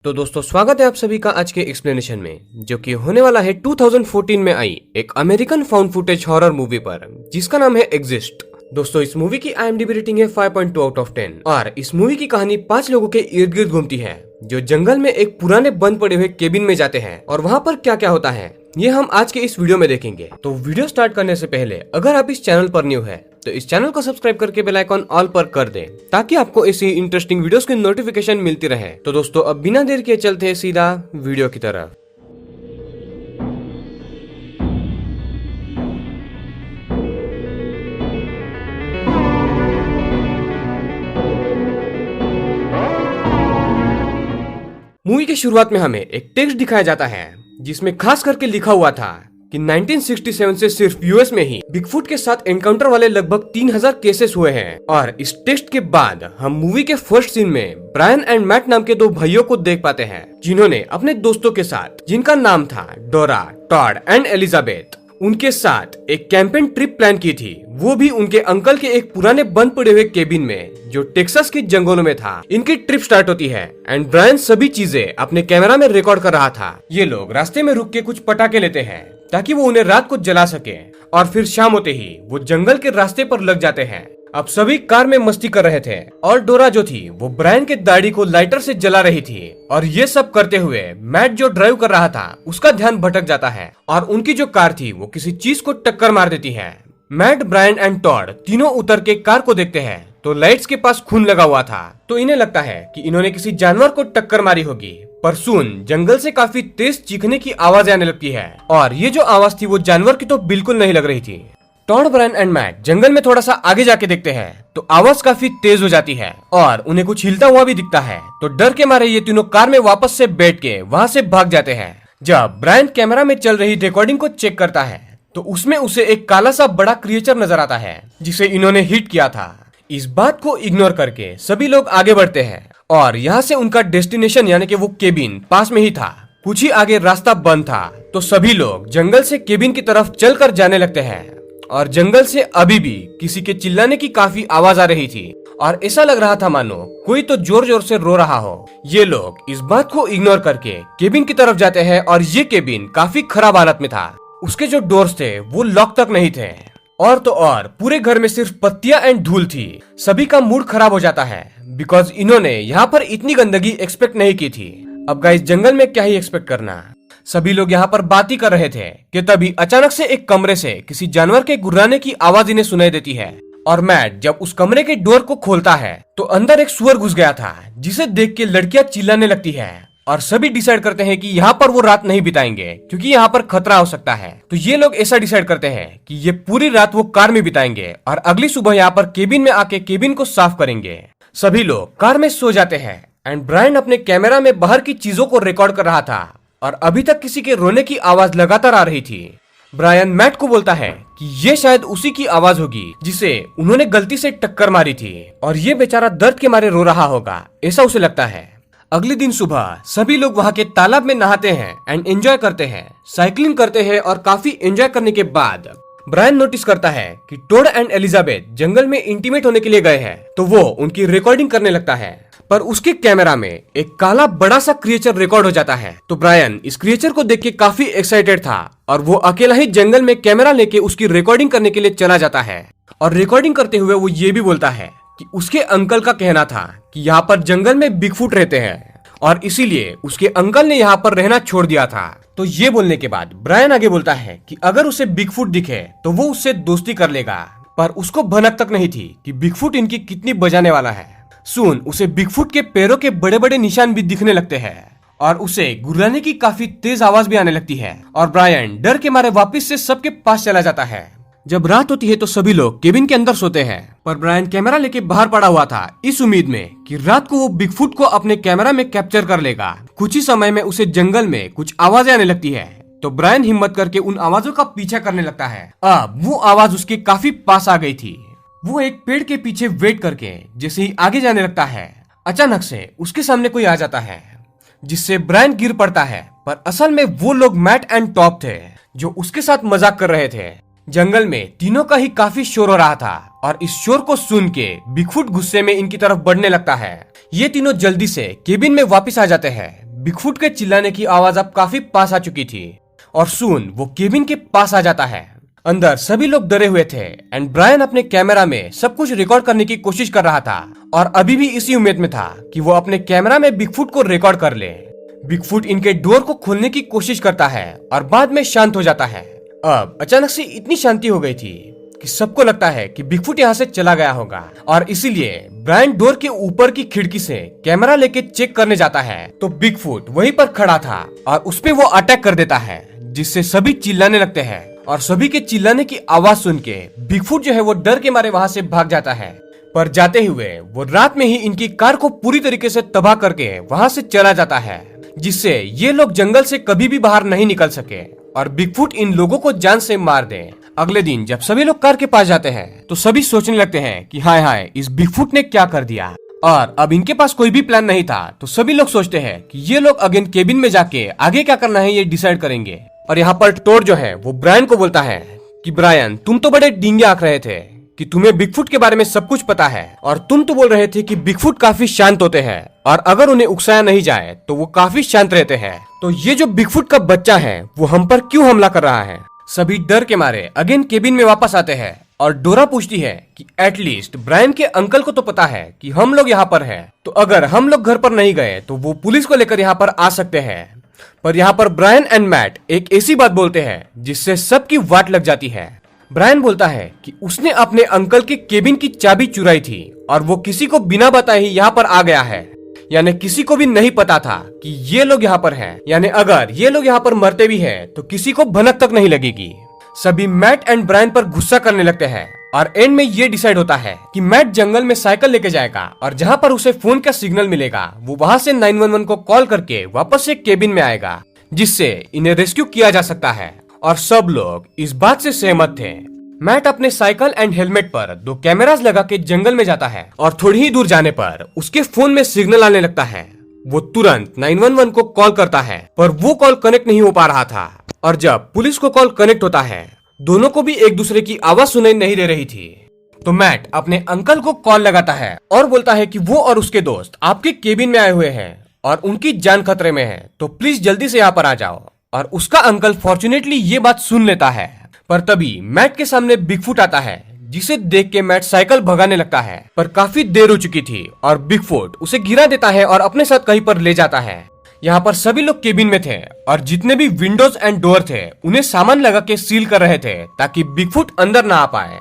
तो दोस्तों स्वागत है आप सभी का आज के एक्सप्लेनेशन में, जो कि होने वाला है 2014 में आई एक American found footage horror movie पर, जिसका नाम है एग्जिस्ट। दोस्तों इस मूवी की IMDb रेटिंग है 5.2 आउट ऑफ 10 और इस मूवी की कहानी 5 लोगों के इर्द गिर्द घूमती है जो जंगल में एक पुराने बंद पड़े हुए केबिन में जाते हैं और वहाँ पर क्या क्या होता है ये हम आज के इस वीडियो में देखेंगे। तो वीडियो स्टार्ट करने से पहले अगर आप इस चैनल पर न्यू है तो इस चैनल को सब्सक्राइब करके बेल आइकॉन ऑल पर कर दें ताकि आपको ऐसी इंटरेस्टिंग वीडियोस की नोटिफिकेशन मिलती रहे। तो दोस्तों अब बिना देर के चलते हैं सीधा वीडियो की तरफ। मूवी की शुरुआत में हमें एक टेक्स्ट दिखाया जाता है जिसमें खास करके लिखा हुआ था कि 1967 से सिर्फ यूएस में ही बिगफुट के साथ एनकाउंटर वाले लगभग 3000 केसेस हुए हैं। और इस टेक्स्ट के बाद हम मूवी के फर्स्ट सीन में ब्रायन एंड मैट नाम के दो भाइयों को देख पाते हैं जिन्होंने अपने दोस्तों के साथ, जिनका नाम था डोरा, टॉड एंड एलिजाबेथ, उनके साथ एक कैंपेन ट्रिप प्लान की थी, वो भी उनके अंकल के एक पुराने बंद पड़े हुए केबिन में जो टेक्सास के जंगलों में था। इनकी ट्रिप स्टार्ट होती है एंड ब्रायन सभी चीजें अपने कैमरा में रिकॉर्ड कर रहा था। ये लोग रास्ते में रुक के कुछ पटाखे लेते हैं ताकि वो उन्हें रात को जला सके और फिर शाम होते ही वो जंगल के रास्ते पर लग जाते हैं। अब सभी कार में मस्ती कर रहे थे और डोरा जो थी वो ब्रायन के दाढ़ी को लाइटर से जला रही थी और ये सब करते हुए मैट जो ड्राइव कर रहा था उसका ध्यान भटक जाता है और उनकी जो कार थी वो किसी चीज को टक्कर मार देती है। मैट, ब्रायन एंड टॉड तीनों उतर के कार को देखते हैं तो लाइट्स के पास खून लगा हुआ था, तो इन्हें लगता है कि इन्होंने किसी जानवर को टक्कर मारी होगी। पर सुन जंगल से काफी तेज चीखने की आवाज आने लगती है और ये जो आवाज थी वो जानवर की तो बिल्कुल नहीं लग रही थी। टॉड, ब्रायन एंड मैट जंगल में थोड़ा सा आगे जाके देखते हैं तो आवाज काफी तेज हो जाती है और उन्हें कुछ हिलता हुआ भी दिखता है, तो डर के मारे ये तीनों कार में वापस से बैठ के वहाँ से भाग जाते हैं। जब ब्रायन कैमरा में चल रही रिकॉर्डिंग को चेक करता है तो उसमें उसे एक काला सा बड़ा क्रिएचर नजर आता है जिसे इन्होंने हिट किया था। इस बात को इग्नोर करके सभी लोग आगे बढ़ते हैं और यहाँ से उनका डेस्टिनेशन यानी कि वो केबिन पास में ही था। कुछ ही आगे रास्ता बंद था तो सभी लोग जंगल से केबिन की तरफ चलकर जाने लगते हैं और जंगल से अभी भी किसी के चिल्लाने की काफी आवाज आ रही थी और ऐसा लग रहा था मानो कोई तो जोर जोर से रो रहा हो। ये लोग इस बात को इग्नोर करके केबिन की तरफ जाते हैं और ये केबिन काफी खराब हालत में था। उसके जो डोर्स थे वो लॉक तक नहीं थे और तो और पूरे घर में सिर्फ पत्तियां एंड धूल थी। सभी का मूड खराब हो जाता है बिकॉज इन्होंने यहाँ पर इतनी गंदगी एक्सपेक्ट नहीं की थी। अब गाइस जंगल में क्या ही एक्सपेक्ट करना। सभी लोग यहाँ पर बात ही कर रहे थे कि तभी अचानक से एक कमरे से किसी जानवर के गुर्राने की आवाज इन्हें सुनाई देती है और मैट जब उस कमरे के डोर को खोलता है तो अंदर एक सुअर घुस गया था जिसे देख के लड़कियां चिल्लाने लगती है और सभी डिसाइड करते हैं कि यहाँ पर वो रात नहीं बिताएंगे क्योंकि यहाँ पर खतरा हो सकता है। तो ये लोग ऐसा डिसाइड करते हैं कि ये पूरी रात वो कार में बिताएंगे और अगली सुबह यहाँ पर केबिन में आके केबिन को साफ करेंगे। सभी लोग कार में सो जाते हैं एंड ब्रायन अपने कैमरा में बाहर की चीजों को रिकॉर्ड कर रहा था और अभी तक किसी के रोने की आवाज लगातार आ रही थी। ब्रायन मैट को बोलता है कि ये शायद उसी की आवाज होगी जिसे उन्होंने गलती से टक्कर मारी थी और ये बेचारा दर्द के मारे रो रहा होगा, ऐसा उसे लगता है। अगले दिन सुबह सभी लोग वहाँ के तालाब में नहाते हैं एंड एंजॉय करते हैं, साइकिलिंग करते हैं और काफी एंजॉय करने के बाद ब्रायन नोटिस करता है कि टोड एंड एलिजाबेथ जंगल में इंटीमेट होने के लिए गए हैं, तो वो उनकी रिकॉर्डिंग करने लगता है। पर उसके कैमरा में एक काला बड़ा सा क्रिएचर रिकॉर्ड हो जाता है। तो ब्रायन इस क्रिएचर को देख के काफी एक्साइटेड था और वो अकेला ही जंगल में कैमरा लेके उसकी रिकॉर्डिंग करने के लिए चला जाता है और रिकॉर्डिंग करते हुए वो ये भी बोलता है कि उसके अंकल का कहना था कि यहाँ पर जंगल में बिगफुट रहते हैं और इसीलिए उसके अंकल ने यहाँ पर रहना छोड़ दिया था। तो ये बोलने के बाद ब्रायन आगे बोलता है कि अगर उसे बिगफुट दिखे तो वो उससे दोस्ती कर लेगा, पर उसको भनक तक नहीं थी कि बिगफुट इनकी कितनी बजाने वाला है। सुन उसे बिगफुट के पैरों के बड़े बड़े निशान भी दिखने लगते हैं और उसे गुर्राने की काफी तेज आवाज भी आने लगती है और ब्रायन डर के मारे वापस से सबके पास चला जाता है। जब रात होती है तो सभी लोग केबिन के अंदर सोते हैं, पर ब्रायन कैमरा लेके बाहर पड़ा हुआ था इस उम्मीद में कि रात को वो बिगफुट को अपने कैमरा में कैप्चर कर लेगा। कुछ ही समय में उसे जंगल में कुछ आवाजें आने लगती है तो ब्रायन हिम्मत करके उन आवाजों का पीछा करने लगता है। अब वो आवाज उसके काफी पास आ गई थी। वो एक पेड़ के पीछे वेट करके जैसे ही आगे जाने लगता है अचानक से उसके सामने कोई आ जाता है जिससे ब्रायन गिर पड़ता है, पर असल में वो लोग मैट एंड टॉप थे जो उसके साथ मजाक कर रहे थे। जंगल में तीनों का ही काफी शोर हो रहा था और इस शोर को सुन के बिगफुट गुस्से में इनकी तरफ बढ़ने लगता है। ये तीनों जल्दी से केबिन में वापस आ जाते हैं बिगफुट के चिल्लाने की आवाज अब काफी पास आ चुकी थी और सून वो केबिन के पास आ जाता है। अंदर सभी लोग डरे हुए थे एंड ब्रायन अपने कैमरा में सब कुछ रिकॉर्ड करने की कोशिश कर रहा था और अभी भी इसी उम्मीद में था कि वो अपने कैमरा में बिगफुट को रिकॉर्ड कर ले। बिगफुट इनके डोर को खोलने की कोशिश करता है और बाद में शांत हो जाता है। अब अचानक से इतनी शांति हो गई थी कि सबको लगता है कि बिगफुट यहाँ से चला गया होगा और इसीलिए ब्रायन डोर के ऊपर की खिड़की से कैमरा लेके चेक करने जाता है तो बिगफुट वहीं पर खड़ा था और उस पे वो अटैक कर देता है, जिससे सभी चिल्लाने लगते हैं और सभी के चिल्लाने की आवाज सुन के बिगफुट जो है वो डर के मारे वहां से भाग जाता है। पर जाते हुए वो रात में ही इनकी कार को पूरी तरीके से तबाह करके वहां से चला जाता है, जिससे ये लोग जंगल से कभी भी बाहर नहीं निकल सके और बिगफुट इन लोगों को जान से मार दे। अगले दिन जब सभी लोग कार के पास जाते हैं तो सभी सोचने लगते हैं कि हाय हाय इस बिगफुट ने क्या कर दिया, और अब इनके पास कोई भी प्लान नहीं था तो सभी लोग सोचते हैं कि ये लोग अगेन केबिन में जाके आगे क्या करना है ये डिसाइड करेंगे। और यहाँ पर टॉड जो है वो ब्रायन को बोलता है कि ब्रायन तुम तो बड़े डींगे आंक रहे थे कि तुम्हें बिगफुट के बारे में सब कुछ पता है और तुम तो बोल रहे थे कि बिगफुट काफी शांत होते हैं और अगर उन्हें उकसाया नहीं जाए तो वो काफी शांत रहते हैं, तो ये जो बिगफुट का बच्चा है वो हम पर क्यों हमला कर रहा है। सभी डर के मारे अगेन केबिन में वापस आते हैं और डोरा पूछती है कि एटलीस्ट ब्रायन के अंकल को तो पता है कि हम लोग यहाँ पर हैं, तो अगर हम लोग घर पर नहीं गए तो वो पुलिस को लेकर यहाँ पर आ सकते हैं। पर यहाँ पर ब्रायन एंड मैट एक ऐसी बात बोलते हैं जिससे सबकी वाट लग जाती है। ब्रायन बोलता है कि उसने अपने अंकल के केबिन की चाबी चुराई थी और वो किसी को बिना बताए ही यहाँ पर आ गया है, यानी किसी को भी नहीं पता था कि ये लोग यहाँ पर हैं, यानी अगर ये लोग यहाँ पर मरते भी हैं तो किसी को भनक तक नहीं लगेगी। सभी मैट एंड ब्रायन पर गुस्सा करने लगते हैं और एंड में ये डिसाइड होता है कि मैट जंगल में साइकिल लेके जाएगा और जहाँ पर उसे फोन का सिग्नल मिलेगा वो वहाँ से 911 को कॉल करके वापस से केबिन में आएगा, जिससे इन्हें रेस्क्यू किया जा सकता है। और सब लोग इस बात से सहमत थे। मैट अपने साइकिल एंड हेलमेट पर 2 कैमरास लगा के जंगल में जाता है और थोड़ी ही दूर जाने पर उसके फोन में सिग्नल आने लगता है। वो तुरंत 911 को कॉल करता है पर वो कॉल कनेक्ट नहीं हो पा रहा था और जब पुलिस को कॉल कनेक्ट होता है दोनों को भी एक दूसरे की आवाज सुनाई नहीं दे रही थी। तो मैट अपने अंकल को कॉल लगाता है और बोलता है कि वो और उसके दोस्त आपके केबिन में आए हुए हैं और उनकी जान खतरे में है, तो प्लीज जल्दी से यहाँ पर आ जाओ। और उसका अंकल फॉर्चुनेटली ये बात सुन लेता है, पर तभी मैट के सामने बिगफुट आता है, जिसे देख के मैट साइकिल भगाने लगता है, पर काफी देर हो चुकी थी और बिगफुट उसे गिरा देता है और अपने साथ कहीं पर ले जाता है। यहाँ पर सभी लोग केबिन में थे और जितने भी विंडोज एंड डोर थे उन्हें सामान लगा के सील कर रहे थे ताकि बिगफुट अंदर ना आ पाए।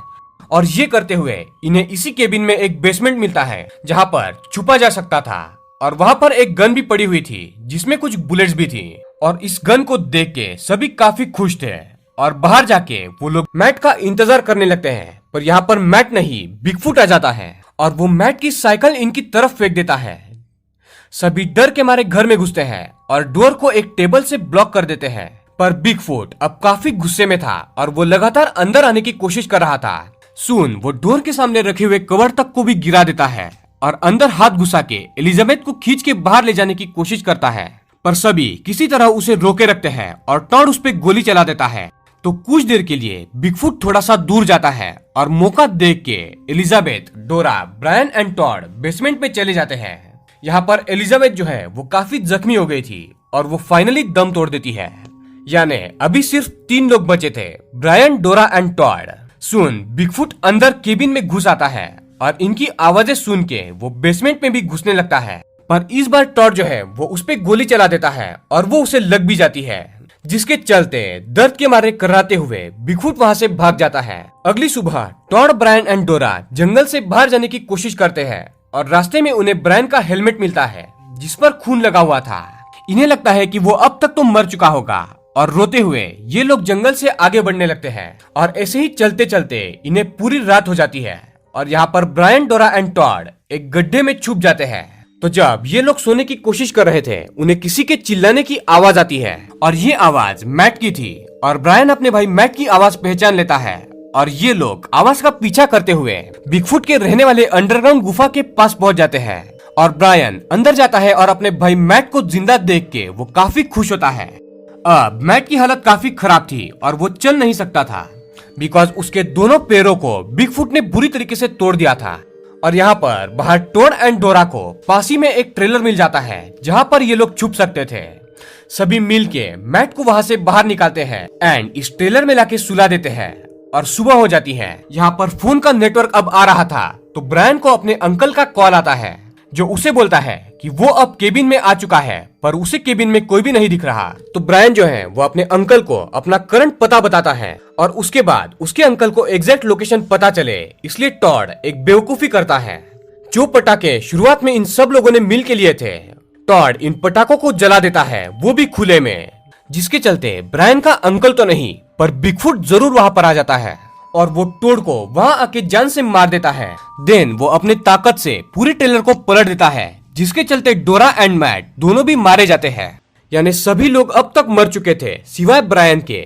और ये करते हुए इन्हें इसी केबिन में एक बेसमेंट मिलता है जहाँ पर छुपा जा सकता था और वहाँ पर एक गन भी पड़ी हुई थी जिसमें कुछ बुलेट्स भी थी। और इस गन को देख के सभी काफी खुश थे और बाहर जाके वो लोग मैट का इंतजार करने लगते हैं, पर यहाँ पर मैट नहीं बिगफुट आ जाता है और वो मैट की साइकिल इनकी तरफ फेंक देता है। सभी डर के मारे घर में घुसते हैं और डोर को एक टेबल से ब्लॉक कर देते हैं, पर बिगफुट अब काफी गुस्से में था और वो लगातार अंदर आने की कोशिश कर रहा था। सून वो डोर के सामने रखे हुए कवर तक को भी गिरा देता है और अंदर हाथ घुसा के एलिजाबेथ को खींच के बाहर ले जाने की कोशिश करता है, पर सभी किसी तरह उसे रोके रखते हैं और टॉड उस पे गोली चला देता है। तो कुछ देर के लिए बिगफुट थोड़ा सा दूर जाता है और मौका देख के एलिजाबेथ, डोरा, ब्रायन एंड टॉड बेसमेंट में चले जाते हैं। यहाँ पर एलिजाबेथ जो है वो काफी जख्मी हो गई थी और वो फाइनली दम तोड़ देती है, यानी अभी सिर्फ 3 लोग बचे थे, ब्रायन, डोरा एंड टॉड। सुन बिगफुट अंदर केबिन में घुस आता है और इनकी आवाजें सुन के वो बेसमेंट में भी घुसने लगता है, पर इस बार टॉड जो है वो उस पे गोली चला देता है और वो उसे लग भी जाती है, जिसके चलते दर्द के मारे कराते हुए बिगफुट वहां से भाग जाता है। अगली सुबह टॉड, ब्रायन एंड डोरा जंगल से बाहर जाने की कोशिश करते हैं और रास्ते में उन्हें ब्रायन का हेलमेट मिलता है जिस पर खून लगा हुआ था। इन्हें लगता है कि वो अब तक तो मर चुका होगा और रोते हुए ये लोग जंगल से आगे बढ़ने लगते हैं और ऐसे ही चलते चलते इन्हें पूरी रात हो जाती है और यहाँ पर ब्रायन, डोरा एंड टॉड एक गड्ढे में छुप जाते हैं। तो जब ये लोग सोने की कोशिश कर रहे थे उन्हें किसी के चिल्लाने की आवाज आती है और ये आवाज मैट की थी और ब्रायन अपने भाई मैट की आवाज पहचान लेता है और ये लोग आवाज का पीछा करते हुए बिगफुट के रहने वाले अंडरग्राउंड गुफा के पास पहुंच जाते हैं और ब्रायन अंदर जाता है और अपने भाई मैट को जिंदा देख के वो काफी खुश होता है। अब मैट की हालत काफी खराब थी और वो चल नहीं सकता था बिकॉज उसके दोनों पैरों को बिगफुट ने बुरी तरीके से तोड़ दिया था और यहाँ पर बाहर टोड एंड डोरा को पास ही में एक ट्रेलर मिल जाता है जहाँ पर ये लोग छुप सकते थे। सभी मिल के मैट को वहाँ से बाहर निकालते हैं एंड इस ट्रेलर में लाके सुला देते हैं और सुबह हो जाती है। यहाँ पर फोन का नेटवर्क अब आ रहा था तो ब्रायन को अपने अंकल का कॉल आता है जो उसे बोलता है कि वो अब केबिन में आ चुका है पर उसे केबिन में कोई भी नहीं दिख रहा। तो ब्रायन जो है वो अपने अंकल को अपना करंट पता बताता है और उसके बाद उसके अंकल को एग्जैक्ट लोकेशन पता चले, इसलिए टॉड एक बेवकूफी करता है। जो पटाखे शुरुआत में इन सब लोगों ने मिल के लिए थे, टॉड इन पटाखों को जला देता है, वो भी खुले में, जिसके चलते ब्रायन का अंकल तो नहीं पर बिगफुट जरूर वहां पर आ जाता है और वो टोड को वहां आके जान से मार देता है। देन वो अपने ताकत से पूरे ट्रेलर को पलट देता है, जिसके चलते डोरा एंड मैट दोनों भी मारे जाते हैं। यानी सभी लोग अब तक मर चुके थे सिवाय ब्रायन के।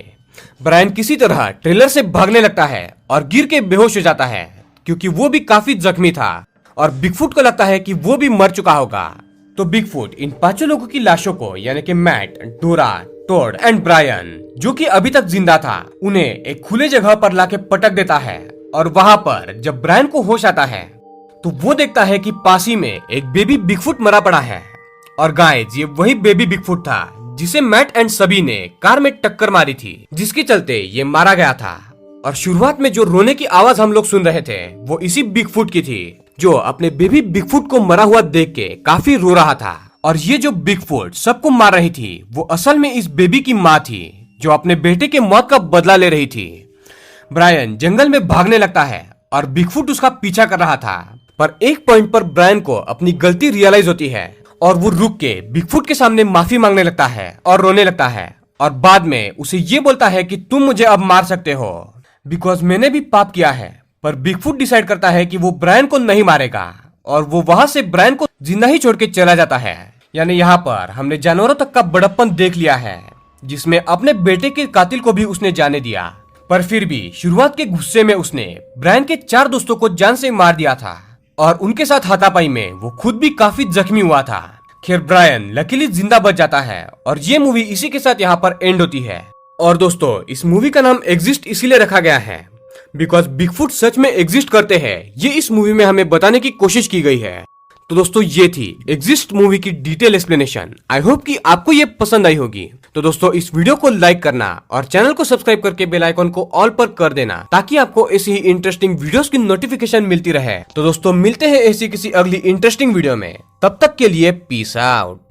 ब्रायन किसी तरह ट्रेलर से भागने लगता है और गिर के बेहोश हो जाता है क्योंकि वो भी काफी जख्मी था और बिगफुट को लगता है कि वो भी मर चुका होगा। तो बिगफुट इन पांचों लोगों की लाशों को यानी कि मैट, डोरा, टोड एंड ब्रायन जो कि अभी तक जिंदा था उन्हें एक खुले जगह पर लाके पटक देता है और वहां पर जब ब्रायन को होश आता है तो वो देखता है कि पास ही में एक बेबी बिगफुट मरा पड़ा है। और गाइस ये वही बेबी बिगफुट था जिसे मैट एंड सभी ने कार में टक्कर मारी थी, जिसके चलते ये मारा गया था। और शुरुआत में जो रोने की आवाज हम लोग सुन रहे थे वो इसी बिगफुट की थी जो अपने बेबी बिगफुट को मरा हुआ देख के काफी रो रहा था। और ये जो बिगफुट सबको मार रही थी वो असल में इस बेबी की माँ थी जो अपने बेटे के मौत का बदला ले रही थी। ब्रायन जंगल में भागने लगता है और बिगफुट उसका पीछा कर रहा था, पर एक पॉइंट पर ब्रायन को अपनी गलती रियलाइज होती है और वो रुक के बिगफुट के सामने माफी मांगने लगता है और रोने लगता है और बाद में उसे ये बोलता है कि तुम मुझे अब मार सकते हो बिकॉज मैंने भी पाप किया है। पर बिगफुट डिसाइड करता है कि वो ब्रायन को नहीं मारेगा और वो वहां से ब्रायन को जिंदा ही छोड़ के चला जाता है। यानी यहाँ पर हमने जानवरों तक का बड़प्पन देख लिया है जिसमें अपने बेटे के कातिल को भी उसने जाने दिया, पर फिर भी शुरुआत के गुस्से में उसने ब्रायन के 4 दोस्तों को जान से मार दिया था और उनके साथ हाथापाई में वो खुद भी काफी जख्मी हुआ था। खैर ब्रायन लकीली जिंदा बच जाता है और ये मूवी इसी के साथ यहाँ पर एंड होती है। और दोस्तों इस मूवी का नाम एग्जिस्ट इसीलिए रखा गया है बिकॉज बिगफुट सच में एग्जिस्ट करते हैं, ये इस मूवी में हमें बताने की कोशिश की गई है। तो दोस्तों ये थी एग्जिस्ट मूवी की डिटेल एक्सप्लेनेशन। आई होप कि आपको ये पसंद आई होगी। तो दोस्तों इस वीडियो को लाइक करना और चैनल को सब्सक्राइब करके बेल आइकन को ऑल पर कर देना ताकि आपको ऐसी ही इंटरेस्टिंग वीडियोस की नोटिफिकेशन मिलती रहे। तो दोस्तों मिलते हैं ऐसी किसी अगली इंटरेस्टिंग वीडियो में, तब तक के लिए पीस आउट।